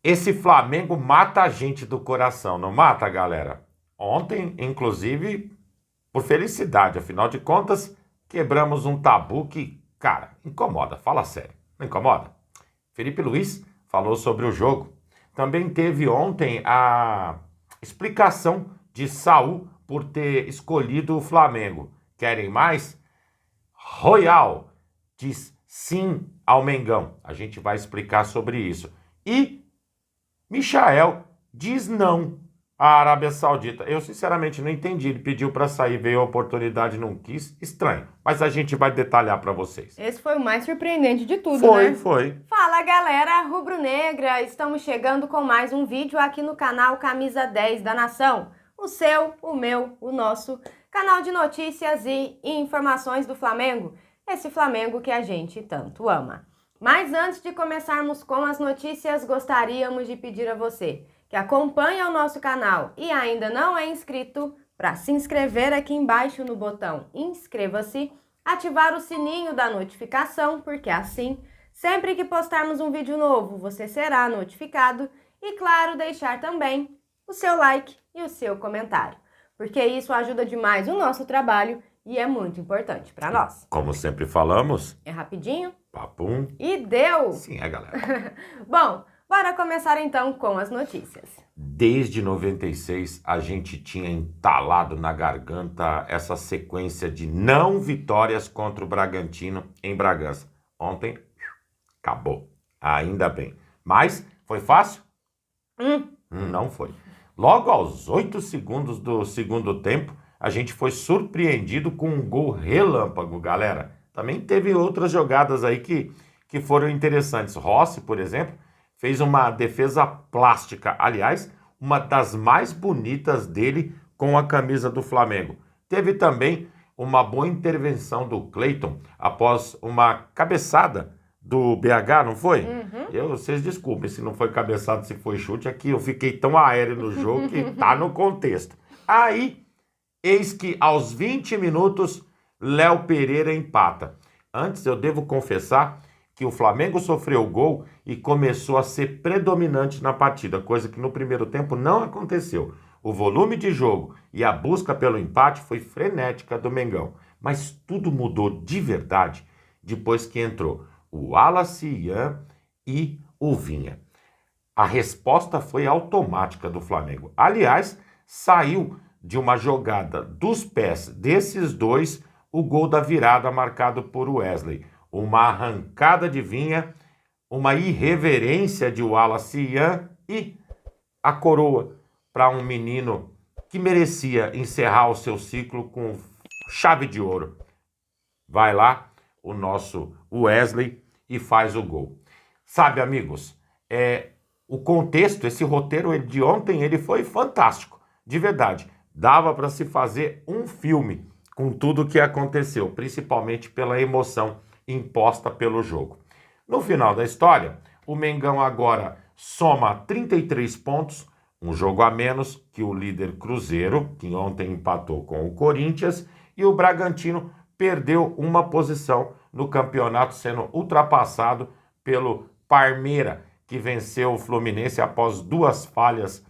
Esse Flamengo mata a gente do coração, não mata, galera? Ontem, inclusive, por felicidade, afinal de contas, quebramos um tabu que, cara, incomoda, fala sério, não incomoda? Felipe Luiz falou sobre o jogo. Também teve ontem a explicação de Saul por ter escolhido o Flamengo. Querem mais? Royal diz sim ao Mengão. A gente vai explicar sobre isso. E Michael diz não à Arábia Saudita. Eu, sinceramente, não entendi. Ele pediu para sair, veio a oportunidade, não quis. Estranho. Mas a gente vai detalhar para vocês. Esse foi o mais surpreendente de tudo, né? Foi. Fala, galera rubro-negra. Estamos chegando com mais um vídeo aqui no canal Camisa 10 da Nação. O seu, o meu, o nosso canal de notícias e informações do Flamengo. Esse Flamengo que a gente tanto ama. Mas antes de começarmos com as notícias, gostaríamos de pedir a você que acompanha o nosso canal e ainda não é inscrito, para se inscrever aqui embaixo no botão inscreva-se, ativar o sininho da notificação, porque assim, sempre que postarmos um vídeo novo, você será notificado e, claro, deixar também o seu like e o seu comentário, porque isso ajuda demais o nosso trabalho e é muito importante para nós. Como sempre falamos, é rapidinho, papum, e deu! Sim, galera. Bom, bora começar então com as notícias. Desde 96, a gente tinha entalado na garganta essa sequência de não vitórias contra o Bragantino em Bragança. Ontem, acabou. Ainda bem. Mas, foi fácil? Não foi. Logo aos 8 segundos do segundo tempo, a gente foi surpreendido com um gol relâmpago, galera. Também teve outras jogadas aí que foram interessantes. Rossi, por exemplo, fez uma defesa plástica. Aliás, uma das mais bonitas dele com a camisa do Flamengo. Teve também uma boa intervenção do Cleiton após uma cabeçada do BH, não foi? Vocês desculpem se não foi cabeçada, se foi chute. Aqui eu fiquei tão aéreo no jogo que tá no contexto. Aí, eis que aos 20 minutos, Léo Pereira empata. Antes, eu devo confessar que o Flamengo sofreu gol e começou a ser predominante na partida, coisa que no primeiro tempo não aconteceu. O volume de jogo e a busca pelo empate foi frenética do Mengão. Mas tudo mudou de verdade depois que entrou o Wallace Ian e o Vinha. A resposta foi automática do Flamengo. Aliás, saiu de uma jogada dos pés desses dois o gol da virada marcado por Wesley. Uma arrancada de Vinha, uma irreverência de Wallace Ian e a coroa para um menino que merecia encerrar o seu ciclo com chave de ouro. Vai lá o nosso Wesley e faz o gol. Sabe, amigos, o contexto, esse roteiro de ontem, ele foi fantástico, de verdade. Dava para se fazer um filme com tudo o que aconteceu, principalmente pela emoção imposta pelo jogo. No final da história, o Mengão agora soma 33 pontos, um jogo a menos que o líder Cruzeiro, que ontem empatou com o Corinthians, e o Bragantino perdeu uma posição no campeonato, sendo ultrapassado pelo Parmeira, que venceu o Fluminense após 2 falhas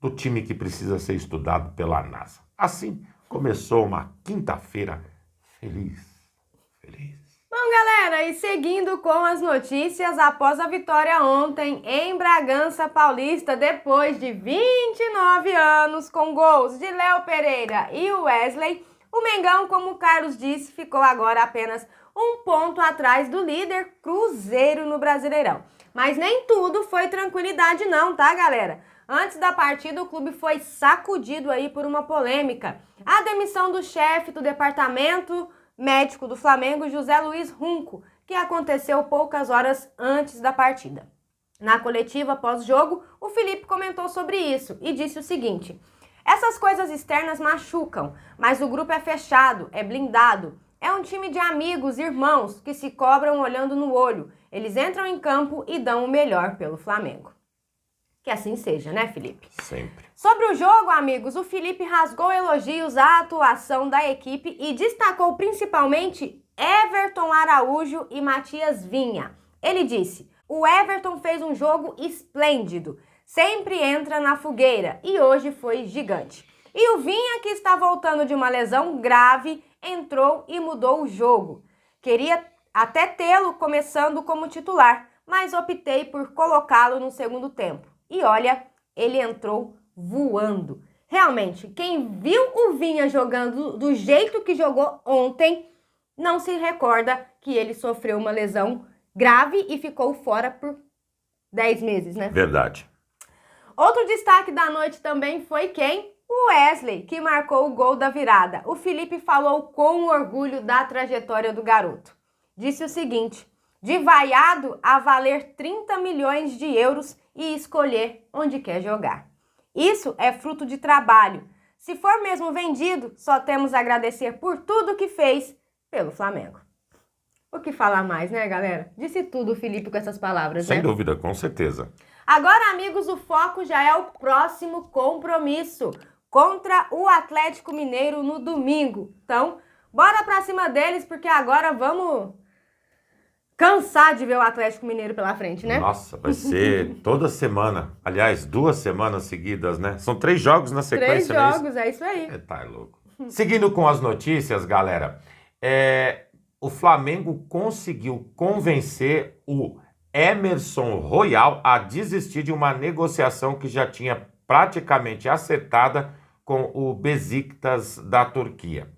do time que precisa ser estudado pela NASA. Assim, começou uma quinta-feira feliz. Bom, galera, e seguindo com as notícias, após a vitória ontem em Bragança Paulista, depois de 29 anos, com gols de Léo Pereira e Wesley, o Mengão, como o Carlos disse, ficou agora apenas um ponto atrás do líder Cruzeiro no Brasileirão. Mas nem tudo foi tranquilidade não, tá, galera? Antes da partida, o clube foi sacudido aí por uma polêmica. A demissão do chefe do departamento médico do Flamengo, José Luiz Runco, que aconteceu poucas horas antes da partida. Na coletiva pós-jogo, o Felipe comentou sobre isso e disse o seguinte: essas coisas externas machucam, mas o grupo é fechado, é blindado. É um time de amigos, irmãos, que se cobram olhando no olho. Eles entram em campo e dão o melhor pelo Flamengo. Que assim seja, né, Felipe? Sempre. Sobre o jogo, amigos, o Felipe rasgou elogios à atuação da equipe e destacou principalmente Everton Araújo e Matias Vinha. Ele disse: O Everton fez um jogo esplêndido, sempre entra na fogueira e hoje foi gigante. E o Vinha, que está voltando de uma lesão grave, entrou e mudou o jogo. Queria até tê-lo começando como titular, mas optei por colocá-lo no segundo tempo. E olha, ele entrou voando. Realmente, quem viu o Vinha jogando do jeito que jogou ontem, não se recorda que ele sofreu uma lesão grave e ficou fora por 10 meses, né? Verdade. Outro destaque da noite também foi quem? O Wesley, que marcou o gol da virada. O Felipe falou com orgulho da trajetória do garoto. Disse o seguinte: de vaiado a valer 30 milhões de euros e escolher onde quer jogar. Isso é fruto de trabalho. Se for mesmo vendido, só temos a agradecer por tudo que fez pelo Flamengo. O que falar mais, né, galera? Disse tudo o Felipe com essas palavras, né? Sem dúvida, com certeza. Agora, amigos, o foco já é o próximo compromisso contra o Atlético Mineiro no domingo. Então, bora pra cima deles, porque agora vamos cansar de ver o Atlético Mineiro pela frente, né? Nossa, vai ser toda semana. Aliás, 2 semanas seguidas, né? São 3 jogos na 3 sequência, não é isso? jogos, é isso aí. Tá louco. Seguindo com as notícias, galera, o Flamengo conseguiu convencer o Emerson Royal a desistir de uma negociação que já tinha praticamente acertada com o Besiktas da Turquia.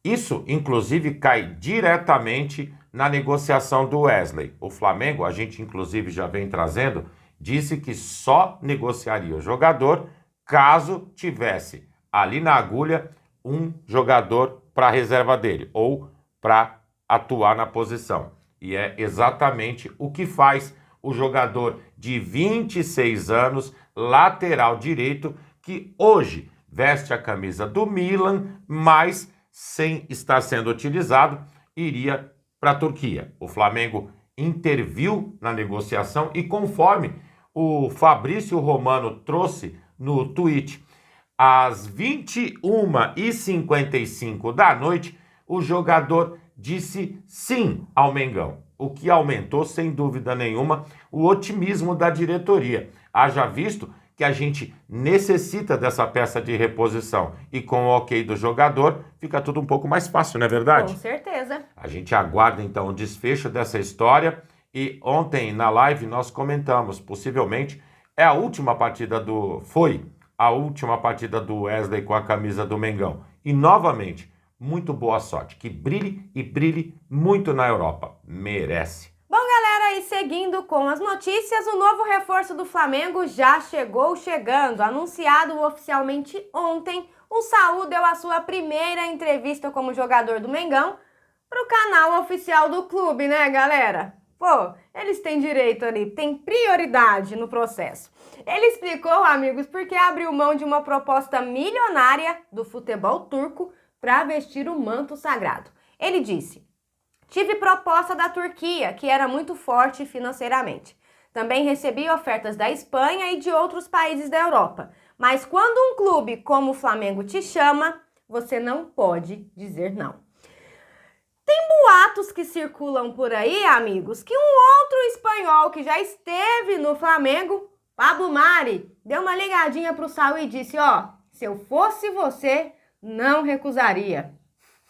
Isso, inclusive, cai diretamente na negociação do Wesley. O Flamengo, a gente inclusive já vem trazendo, disse que só negociaria o jogador caso tivesse ali na agulha um jogador para a reserva dele ou para atuar na posição. E é exatamente o que faz o jogador de 26 anos, lateral direito, que hoje veste a camisa do Milan, mas sem estar sendo utilizado, iria para a Turquia. O Flamengo interviu na negociação e, conforme o Fabrício Romano trouxe no tweet, às 21h55 da noite, o jogador disse sim ao Mengão, o que aumentou, sem dúvida nenhuma, o otimismo da diretoria. Haja visto que a gente necessita dessa peça de reposição e com o ok do jogador fica tudo um pouco mais fácil, não é verdade? Com certeza. A gente aguarda então o desfecho dessa história e ontem na live nós comentamos, possivelmente foi a última partida do Wesley com a camisa do Mengão. E novamente, muito boa sorte, que brilhe e brilhe muito na Europa, merece. Bom, galera, e seguindo com as notícias, o novo reforço do Flamengo já chegou chegando. Anunciado oficialmente ontem, o Saúl deu a sua primeira entrevista como jogador do Mengão para o canal oficial do clube, né, galera? Pô, eles têm direito ali, tem prioridade no processo. Ele explicou, amigos, porque abriu mão de uma proposta milionária do futebol turco para vestir o manto sagrado. Ele disse: tive proposta da Turquia, que era muito forte financeiramente. Também recebi ofertas da Espanha e de outros países da Europa. Mas quando um clube como o Flamengo te chama, você não pode dizer não. Tem boatos que circulam por aí, amigos, que um outro espanhol que já esteve no Flamengo, Pablo Mari, deu uma ligadinha pro Saúl e disse: ó, se eu fosse você, não recusaria.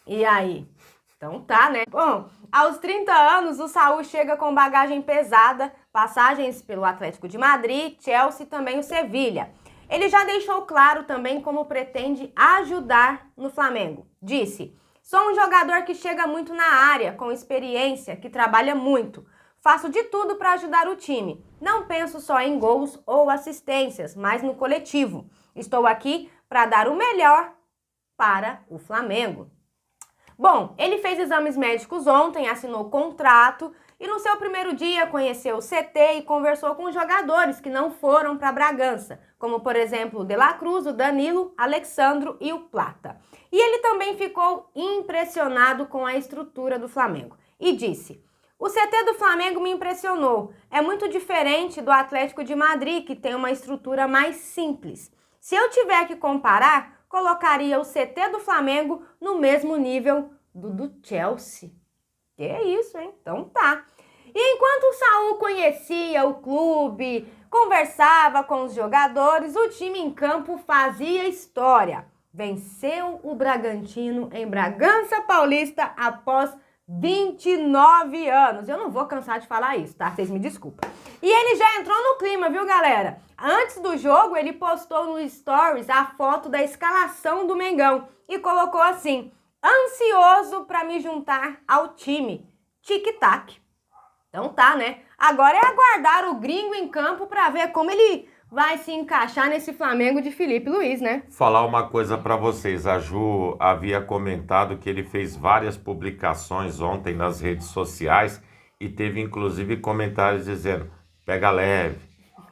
E aí? Então tá, né? Bom, aos 30 anos, o Saúl chega com bagagem pesada, passagens pelo Atlético de Madrid, Chelsea e também o Sevilha. Ele já deixou claro também como pretende ajudar no Flamengo. Disse: sou um jogador que chega muito na área, com experiência, que trabalha muito. Faço de tudo para ajudar o time. Não penso só em gols ou assistências, mas no coletivo. Estou aqui para dar o melhor para o Flamengo. Bom, ele fez exames médicos ontem, assinou contrato e no seu primeiro dia conheceu o CT e conversou com jogadores que não foram para Bragança, como por exemplo o De La Cruz, o Danilo, Alexandro e o Plata. E ele também ficou impressionado com a estrutura do Flamengo e disse: o CT do Flamengo me impressionou, é muito diferente do Atlético de Madrid, que tem uma estrutura mais simples. Se eu tiver que comparar, colocaria o CT do Flamengo no mesmo nível do Chelsea. Que é isso, hein? Então tá. E enquanto o Saul conhecia o clube, conversava com os jogadores, o time em campo fazia história. Venceu o Bragantino em Bragança Paulista após 29 anos. Eu não vou cansar de falar isso, tá? Vocês me desculpem. E ele já entrou no clima, viu, galera? Antes do jogo, ele postou no Stories a foto da escalação do Mengão e colocou assim: ansioso para me juntar ao time. Tic-tac. Então tá, né? Agora é aguardar o gringo em campo para ver como ele vai se encaixar nesse Flamengo de Felipe Luiz, né? Falar uma coisa para vocês. A Ju havia comentado que ele fez várias publicações ontem nas redes sociais e teve inclusive comentários dizendo: pega leve,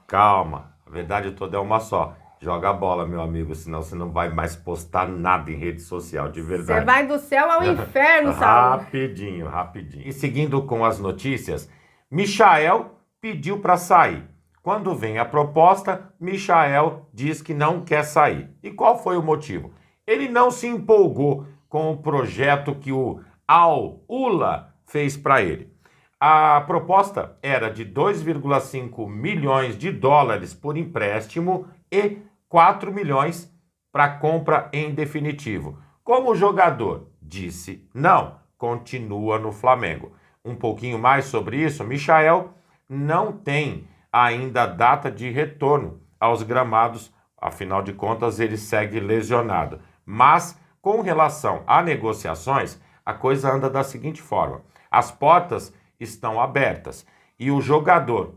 calma, a verdade toda é uma só. Joga a bola, meu amigo, senão você não vai mais postar nada em rede social, de verdade. Você vai do céu ao inferno, Saul. Rapidinho, rapidinho. E seguindo com as notícias, Michael pediu para sair. Quando vem a proposta, Michael diz que não quer sair. E qual foi o motivo? Ele não se empolgou com o projeto que o Al-Ula fez para ele. A proposta era de 2,5 milhões de dólares por empréstimo e 4 milhões para compra em definitivo. Como o jogador disse não, continua no Flamengo. Um pouquinho mais sobre isso, Michael não tem ainda data de retorno aos gramados, afinal de contas ele segue lesionado. Mas com relação a negociações, a coisa anda da seguinte forma: as portas estão abertas e o jogador,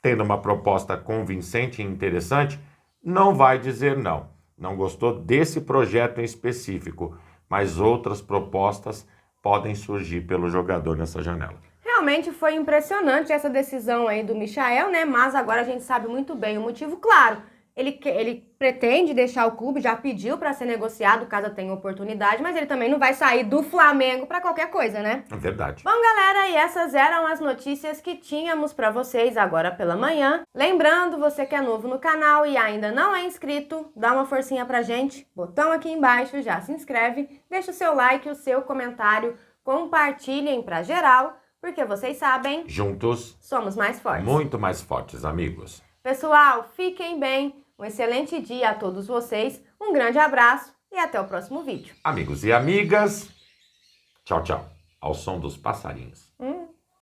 tendo uma proposta convincente e interessante, não vai dizer não. Não gostou desse projeto em específico, mas outras propostas podem surgir pelo jogador nessa janela. Realmente foi impressionante essa decisão aí do Michael, né? Mas agora a gente sabe muito bem o motivo, claro. Ele pretende deixar o clube, já pediu para ser negociado caso tenha oportunidade, mas ele também não vai sair do Flamengo para qualquer coisa, né? É verdade. Bom, galera, e essas eram as notícias que tínhamos para vocês agora pela manhã. Lembrando, você que é novo no canal e ainda não é inscrito, dá uma forcinha pra gente, botão aqui embaixo, já se inscreve, deixa o seu like, o seu comentário, compartilhem para geral, porque vocês sabem, juntos somos mais fortes. Muito mais fortes, amigos. Pessoal, fiquem bem. Um excelente dia a todos vocês, um grande abraço e até o próximo vídeo. Amigos e amigas, tchau, tchau. Ao som dos passarinhos.